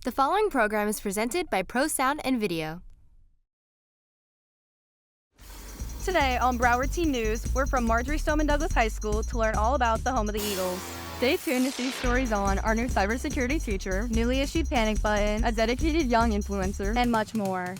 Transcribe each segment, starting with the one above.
The following program is presented by Pro Sound and Video. Today on Broward Teen News, we're from Marjory Stoneman Douglas High School to learn all about the home of the Eagles. Stay tuned to see stories on our new cybersecurity teacher, newly issued panic button, a dedicated young influencer, and much more.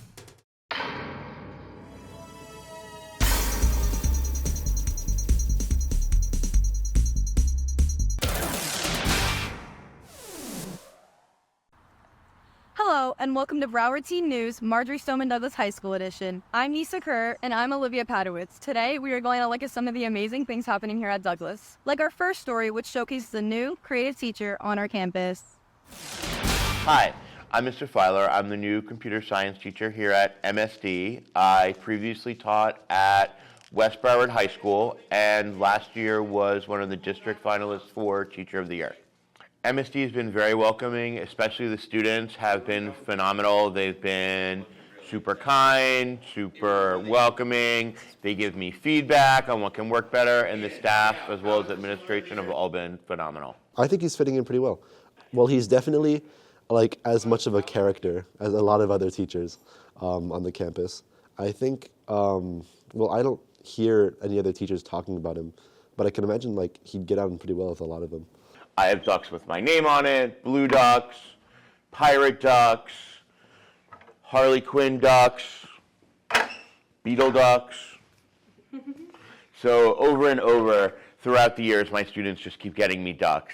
Hello, and welcome to Broward Teen News, Marjory Stoneman Douglas High School edition. I'm Nisa Kerr, and I'm Olivia Padowitz. Today, we are going to look at some of the amazing things happening here at Douglas, like our first story, which showcases a new creative teacher on our campus. Hi, I'm Mr. Feiler. I'm the new computer science teacher here at MSD. I previously taught at West Broward High School, and last year was one of the district finalists for Teacher of the Year. MSD has been very welcoming, especially the students have been phenomenal. They've been super kind, super welcoming. They give me feedback on what can work better, and the staff as well as administration have all been phenomenal. I think he's fitting in pretty well. Well, he's definitely like as much of a character as a lot of other teachers on the campus. I think, well, I don't hear any other teachers talking about him, but I can imagine like he'd get on pretty well with a lot of them. I have ducks with my name on it, blue ducks, pirate ducks, Harley Quinn ducks, beetle ducks. So over and over throughout the years, my students just keep getting me ducks.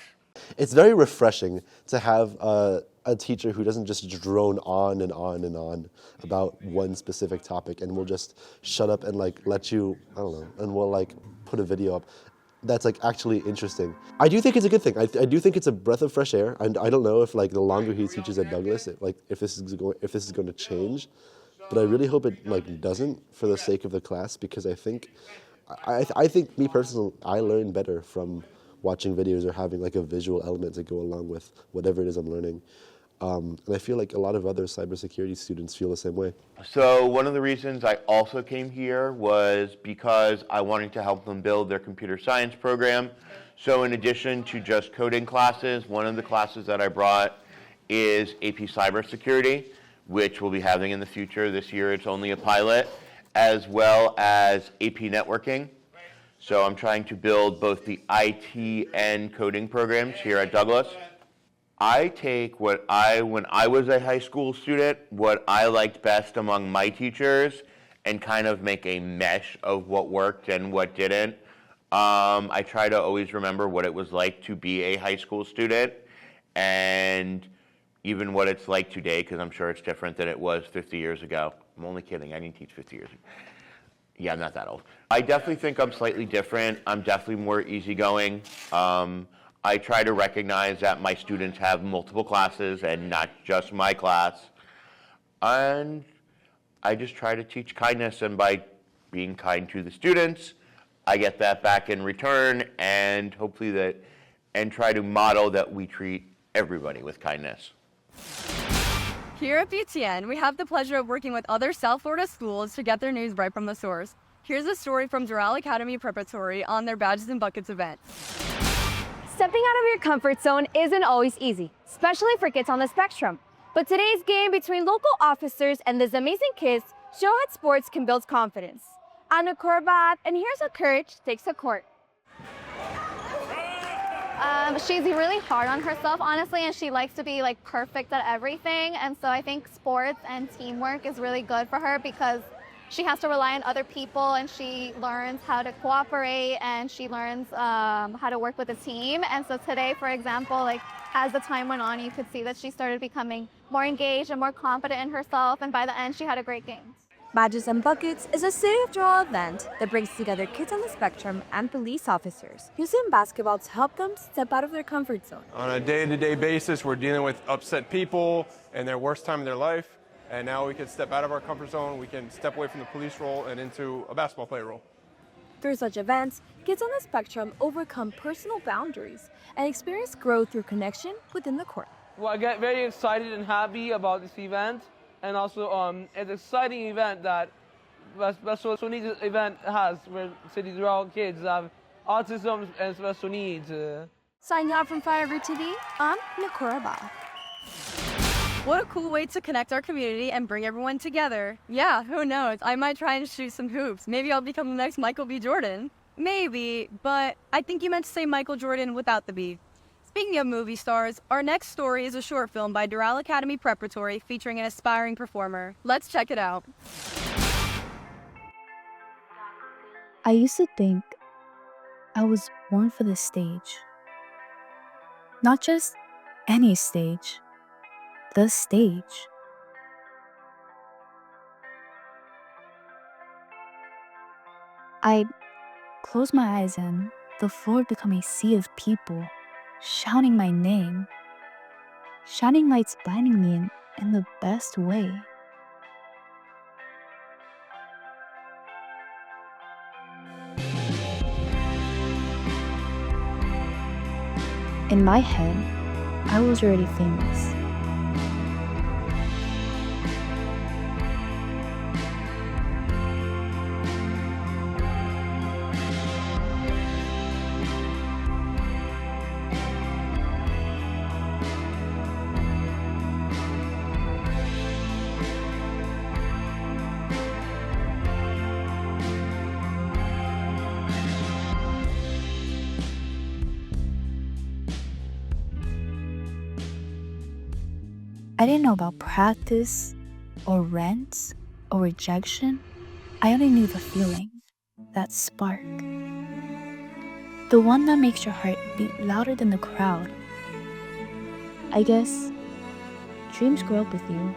It's very refreshing to have a teacher who doesn't just drone on and on and on about one specific topic and will just shut up and like let you, I don't know, and we'll like put a video up that's like actually interesting. I do think it's a good thing. I do think it's a breath of fresh air, and I don't know if like the longer he teaches at Douglas, if this is going to change, but I really hope it like doesn't for the sake of the class, because I think me personally, I learn better from watching videos or having like a visual element to go along with whatever it is I'm learning. And I feel like a lot of other cybersecurity students feel the same way. So one of the reasons I also came here was because I wanted to help them build their computer science program. So in addition to just coding classes, one of the classes that I brought is AP Cybersecurity, which we'll be having in the future. This year it's only a pilot, as well as AP Networking. So I'm trying to build both the IT and coding programs here at Douglas. I take when I was a high school student, what I liked best among my teachers, and kind of make a mesh of what worked and what didn't. I try to always remember what it was like to be a high school student, and even what it's like today, because I'm sure it's different than it was 50 years ago. I'm only kidding, I didn't teach 50 years ago. Yeah, I'm not that old. I definitely think I'm slightly different. I'm definitely more easygoing. I try to recognize that my students have multiple classes and not just my class. And I just try to teach kindness, and by being kind to the students, I get that back in return, and hopefully and try to model that we treat everybody with kindness. Here at BTN, we have the pleasure of working with other South Florida schools to get their news right from the source. Here's a story from Doral Academy Preparatory on their Badges and Buckets event. Stepping out of your comfort zone isn't always easy, especially for kids on the spectrum. But today's game between local officers and these amazing kids show how sports can build confidence. Anna Korbat, and here's how courage takes the court. She's really hard on herself, honestly, and she likes to be like perfect at everything. And so I think sports and teamwork is really good for her, because she has to rely on other people, and she learns how to cooperate, and she learns how to work with a team. And so today, for example, like as the time went on, you could see that she started becoming more engaged and more confident in herself. And by the end, she had a great game. Badges and Buckets is a City of Doral event that brings together kids on the spectrum and police officers using basketball to help them step out of their comfort zone. On a day-to-day basis, we're dealing with upset people in their worst time of their life. And now we can step out of our comfort zone, we can step away from the police role and into a basketball player role. Through such events, kids on the spectrum overcome personal boundaries and experience growth through connection within the court. Well, I get very excited and happy about this event, and also it's an exciting event that special needs event has, where City Doral kids have autism and special needs. Signing out from Feiler TV, I'm Nikora Ba. What a cool way to connect our community and bring everyone together. Yeah, who knows? I might try and shoot some hoops. Maybe I'll become the next Michael B. Jordan. Maybe, but I think you meant to say Michael Jordan without the B. Speaking of movie stars, our next story is a short film by Doral Academy Preparatory featuring an aspiring performer. Let's check it out. I used to think I was born for the stage. Not just any stage, the stage. I'd close my eyes and the floor would become a sea of people shouting my name. Shining lights blinding me in the best way. In my head, I was already famous. I didn't know about practice, or rent, or rejection. I only knew the feeling, that spark. The one that makes your heart beat louder than the crowd. I guess dreams grow up with you.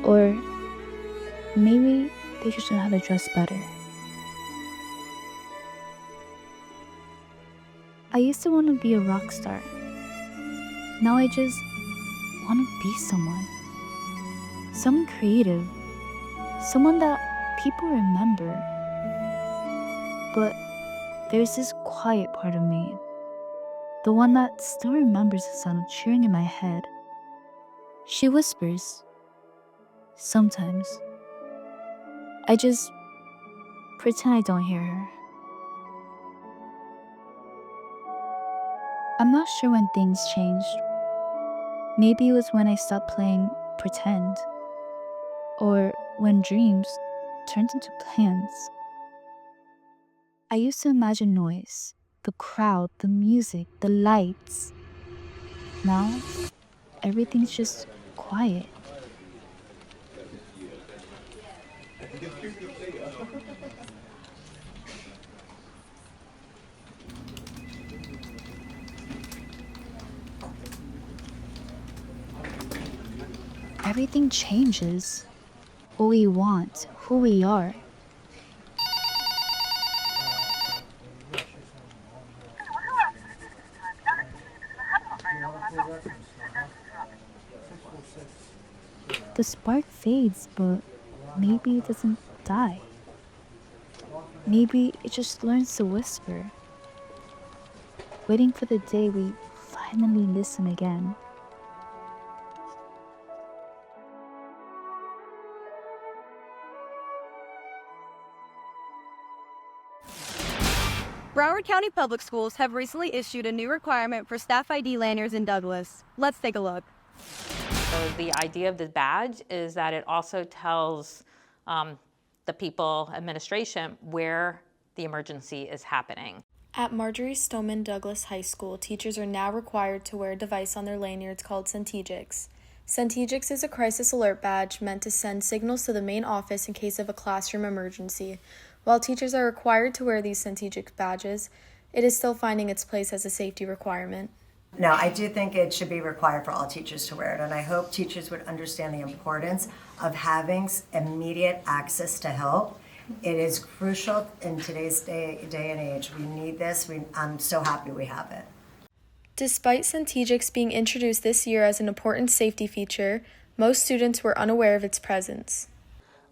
Or maybe they just know how to dress better. I used to want to be a rock star. Now I just want to be someone creative, someone that people remember. But there's this quiet part of me, the one that still remembers the sound of cheering in my head. She whispers, sometimes. I just pretend I don't hear her. I'm not sure when things changed. Maybe it was when I stopped playing pretend, or when dreams turned into plans. I used to imagine noise, the crowd, the music, the lights. Now, everything's just quiet. Everything changes. What we want, who we are. The spark fades, but maybe it doesn't die. Maybe it just learns to whisper, waiting for the day we finally listen again. Broward County Public Schools have recently issued a new requirement for staff ID lanyards in Douglas. Let's take a look. So the idea of the badge is that it also tells the people, administration, where the emergency is happening. At Marjory Stoneman Douglas High School, teachers are now required to wear a device on their lanyards called Centegix. Centegix is a crisis alert badge meant to send signals to the main office in case of a classroom emergency. While teachers are required to wear these Centegix badges, it is still finding its place as a safety requirement. No, I do think it should be required for all teachers to wear it, and I hope teachers would understand the importance of having immediate access to help. It is crucial in today's day and age. We need this. I'm so happy we have it. Despite Centegix being introduced this year as an important safety feature, most students were unaware of its presence.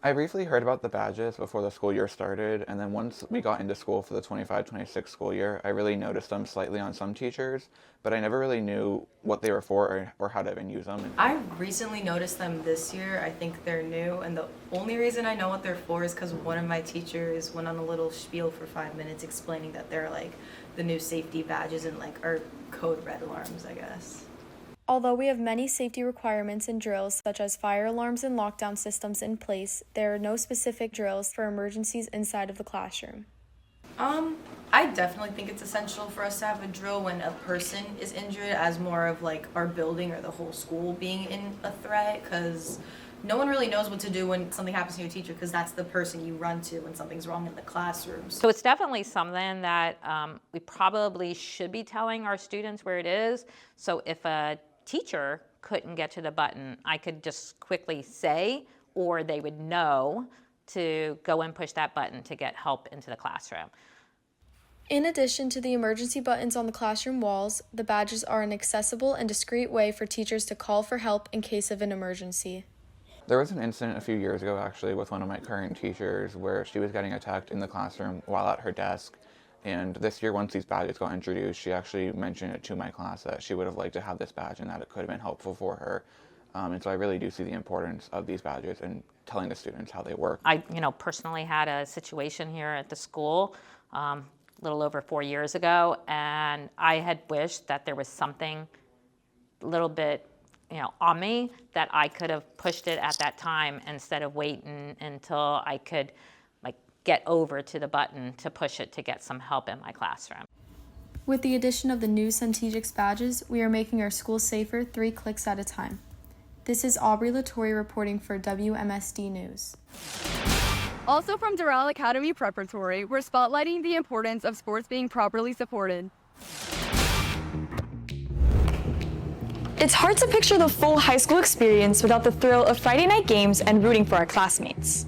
I briefly heard about the badges before the school year started, and then once we got into school for the 25-26 school year, I really noticed them slightly on some teachers, but I never really knew what they were for or how to even use them. I recently noticed them this year. I think they're new, and the only reason I know what they're for is because one of my teachers went on a little spiel for 5 minutes explaining that they're like the new safety badges and like our code red alarms, I guess. Although we have many safety requirements and drills such as fire alarms and lockdown systems in place, there are no specific drills for emergencies inside of the classroom. I definitely think it's essential for us to have a drill when a person is injured, as more of like our building or the whole school being in a threat, because no one really knows what to do when something happens to your teacher, because that's the person you run to when something's wrong in the classroom. So it's definitely something that we probably should be telling our students where it is. So if a teacher couldn't get to the button, I could just quickly say, or they would know to go and push that button to get help into the classroom. In addition to the emergency buttons on the classroom walls, the badges are an accessible and discreet way for teachers to call for help in case of an emergency. There was an incident a few years ago actually with one of my current teachers where she was getting attacked in the classroom while at her desk. And this year, once these badges got introduced, she actually mentioned it to my class that she would have liked to have this badge and that it could have been helpful for her. And so I really do see the importance of these badges and telling the students how they work. I, personally had a situation here at the school a little over 4 years ago, and I had wished that there was something a little bit, on me that I could have pushed it at that time instead of waiting until I could get over to the button to push it to get some help in my classroom. With the addition of the new Centegix badges, we are making our school safer 3 clicks at a time. This is Aubrey Latore reporting for WMSD News. Also from Doral Academy Preparatory, we're spotlighting the importance of sports being properly supported. It's hard to picture the full high school experience without the thrill of Friday night games and rooting for our classmates.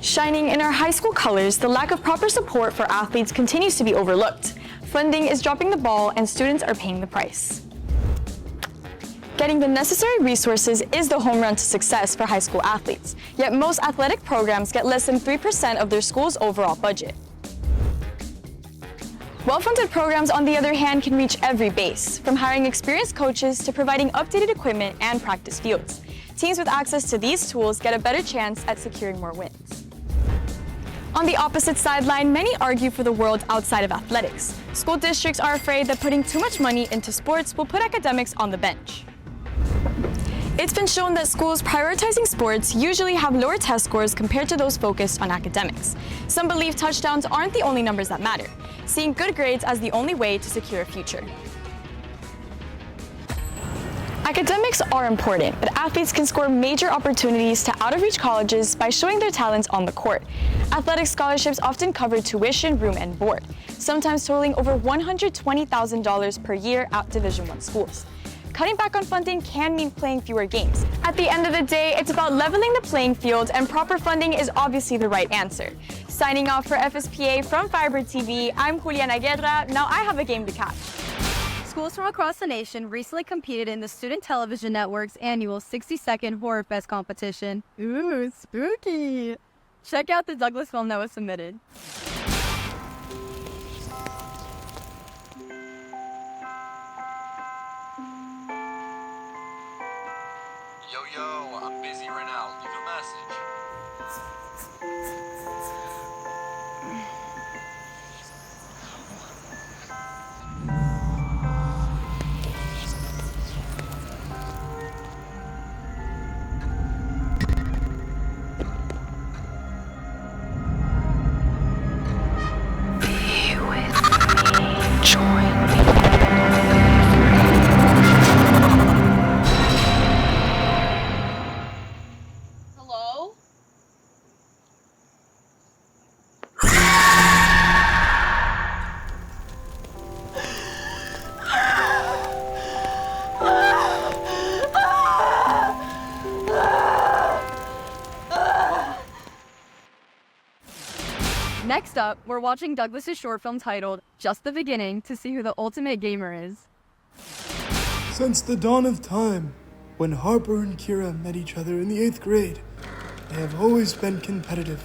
Shining in our high school colors, the lack of proper support for athletes continues to be overlooked. Funding is dropping the ball and students are paying the price. Getting the necessary resources is the home run to success for high school athletes, yet most athletic programs get less than 3% of their school's overall budget. Well-funded programs, on the other hand, can reach every base, from hiring experienced coaches to providing updated equipment and practice fields. Teams with access to these tools get a better chance at securing more wins. On the opposite sideline, many argue for the world outside of athletics. School districts are afraid that putting too much money into sports will put academics on the bench. It's been shown that schools prioritizing sports usually have lower test scores compared to those focused on academics. Some believe touchdowns aren't the only numbers that matter, seeing good grades as the only way to secure a future. Academics are important, but athletes can score major opportunities to out-of-reach colleges by showing their talents on the court. Athletic scholarships often cover tuition, room, and board, sometimes totaling over $120,000 per year at Division I schools. Cutting back on funding can mean playing fewer games. At the end of the day, it's about leveling the playing field, and proper funding is obviously the right answer. Signing off for FSPA from Firebird TV, I'm Juliana Guerra. Now I have a game to catch. Schools from across the nation recently competed in the Student Television Network's annual 60-second Horror Fest competition. Ooh, spooky! Check out the Douglas film that was submitted. Yo, I'm busy right now. Leave a message. Be with me, join me. Hello? Next up, we're watching Douglas's short film titled Just the Beginning to see who the ultimate gamer is. Since the dawn of time, when Harper and Kira met each other in the 8th grade, they have always been competitive.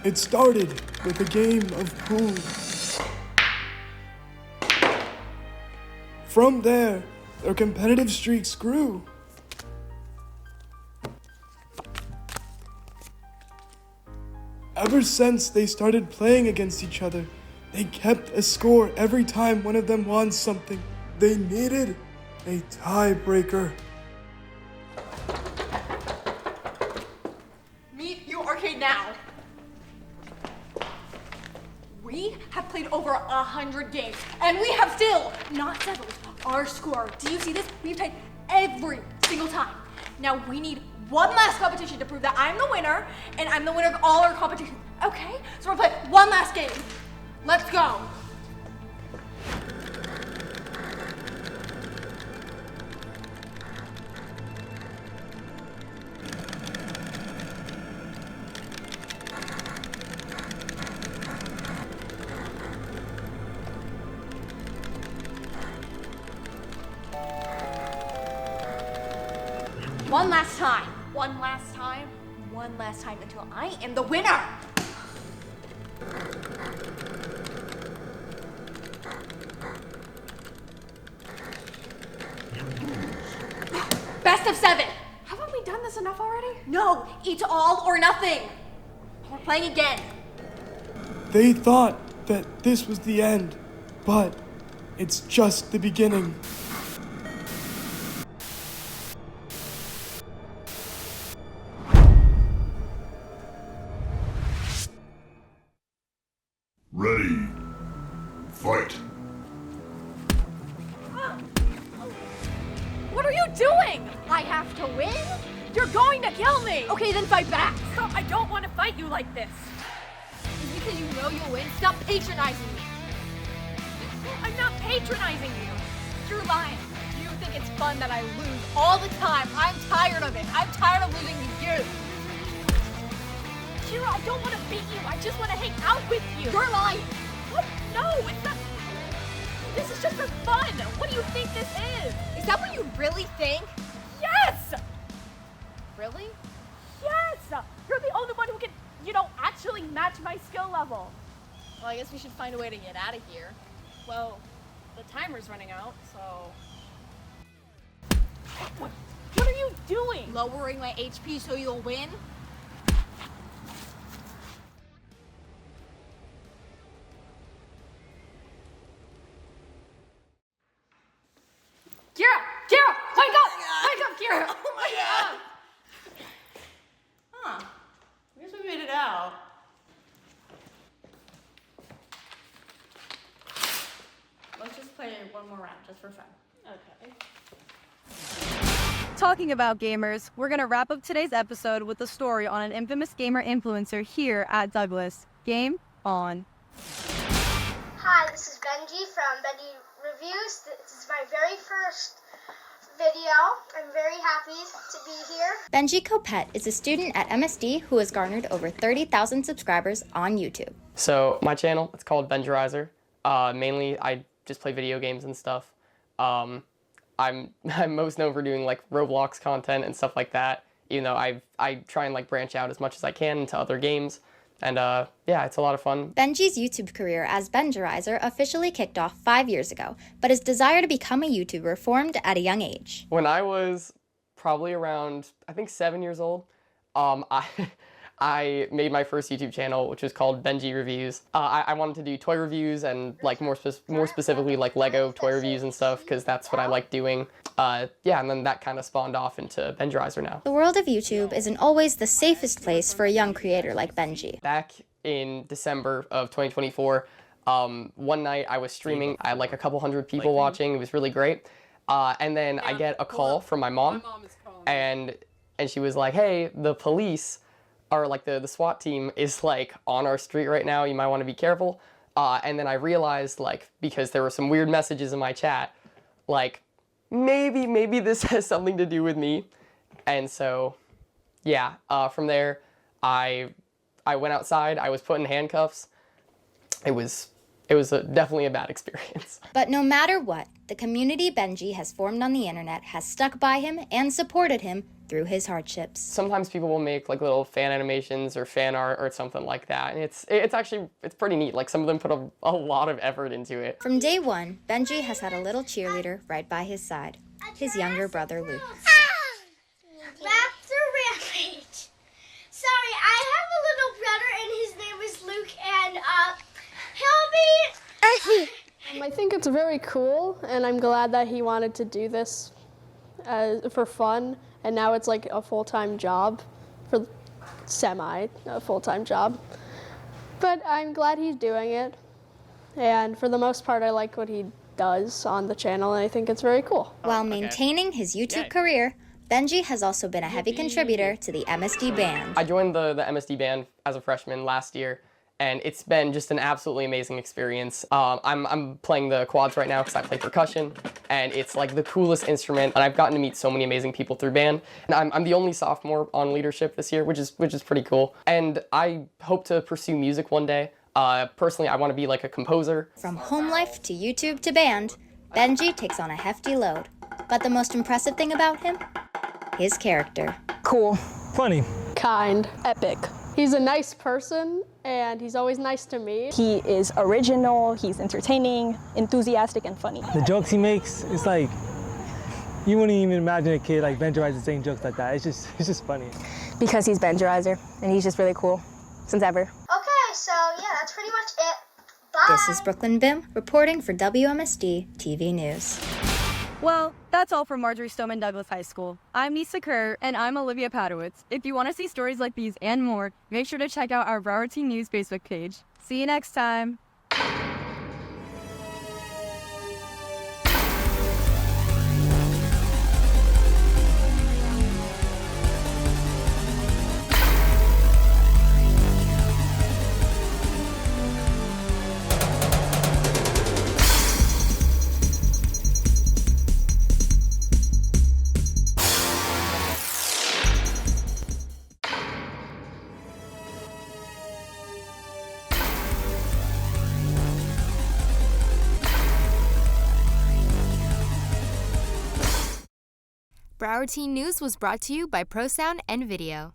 It started with a game of pool. From there, their competitive streaks grew. Ever since they started playing against each other, They kept a score every time one of them won something. They needed a tiebreaker. Meet you arcade now. We have played over 100 games, and we have still not settled our score. Do you see this? We've tied every single time. Now we need one last competition to prove that I'm the winner, and I'm the winner of all our competitions. Okay? So we're gonna play one last game. Let's go. One last time. One last time. One last time until I am the winner. Best of 7. Haven't we done this enough already? No, it's all or nothing. We're playing again. They thought that this was the end, but it's just the beginning. Ready. Fight. What are you doing? I have to win? You're going to kill me. Okay, then fight back. Stop, I don't want to fight you like this. Is it because you know you'll win? Stop patronizing me. I'm not patronizing you. You're lying. You think it's fun that I lose all the time. I'm tired of it. I'm tired of losing to you. Kira, I don't want to beat you. I just want to hang out with you. You're lying. What? No, it's not. This is just for fun. What do you think this is? Is that what you really think? Yes! Really? Yes! You're the only one who can, actually match my skill level. Well, I guess we should find a way to get out of here. Well, the timer's running out, so... What are you doing? Lowering my HP so you'll win? Kira! Wake up! Wake up, Kira! Oh my god! Huh. I guess we made it out. Let's just play one more round, just for fun. Okay. Talking about gamers, we're going to wrap up today's episode with a story on an infamous gamer influencer here at Douglas. Game on. Hi, this is Benji from Benji Reviews. This is my very first video. I'm very happy to be here. Benji Copet is a student at MSD who has garnered over 30,000 subscribers on YouTube. So my channel, it's called Benjerizer. Mainly, I just play video games and stuff. I'm most known for doing like Roblox content and stuff like that. Even though I try and branch out as much as I can into other games. And yeah, it's a lot of fun. Benji's YouTube career as Benjerizer officially kicked off 5 years ago, but his desire to become a YouTuber formed at a young age. When I was probably around, I think 7 years old, I made my first YouTube channel, which was called Benji Reviews. I wanted to do toy reviews and more specifically Lego toy reviews and stuff, because that's what I like doing. Yeah, and then that kind of spawned off into Benjerizer now. The world of YouTube isn't always the safest place for a young creator like Benji. Back in December of 2024, one night I was streaming. I had a couple hundred people watching. It was really great. And then I get a call from my mom, and she was like, hey, the police, or the SWAT team is on our street right now. You might want to be careful. And then I realized, because there were some weird messages in my chat, maybe this has something to do with me. And so, yeah, from there, I went outside. I was put in handcuffs. It was definitely a bad experience. But no matter what, the community Benji has formed on the internet has stuck by him and supported him through his hardships. Sometimes people will make little fan animations or fan art or something like that, and it's pretty neat. Some of them put a lot of effort into it. From day one, Benji has had a little cheerleader right by his side, his younger brother Luke. Raptor Rampage. Sorry, I have a little brother and his name is Luke, and he'll be I think it's very cool, and I'm glad that he wanted to do this for fun, and now it's like a full-time job, for a full-time job. But I'm glad he's doing it, and for the most part, I like what he does on the channel, and I think it's very cool. While maintaining his YouTube career, Benji has also been a heavy contributor to the MSD band. I joined the MSD band as a freshman last year, and it's been just an absolutely amazing experience. I'm playing the quads right now because I play percussion, and it's like the coolest instrument, and I've gotten to meet so many amazing people through band. And I'm the only sophomore on leadership this year, which is pretty cool. And I hope to pursue music one day. Personally, I want to be like a composer. From home life to YouTube to band, Benji takes on a hefty load. But the most impressive thing about him? His character. Cool. Funny. Kind. Epic. He's a nice person, and he's always nice to me. He is original, he's entertaining, enthusiastic, and funny. The jokes he makes, it's like, you wouldn't even imagine a kid like Benjerizer saying jokes like that. It's just funny. Because he's Benjerizer, and he's just really cool, since ever. Okay, so yeah, that's pretty much it. Bye. This is Brooklyn Bim reporting for WMSD TV News. Well, that's all from Marjory Stoneman Douglas High School. I'm Nisa Kerr, and I'm Olivia Padowitz. If you want to see stories like these and more, make sure to check out our Broward Teen News Facebook page. See you next time. Broward Teen News was brought to you by ProSound and Video.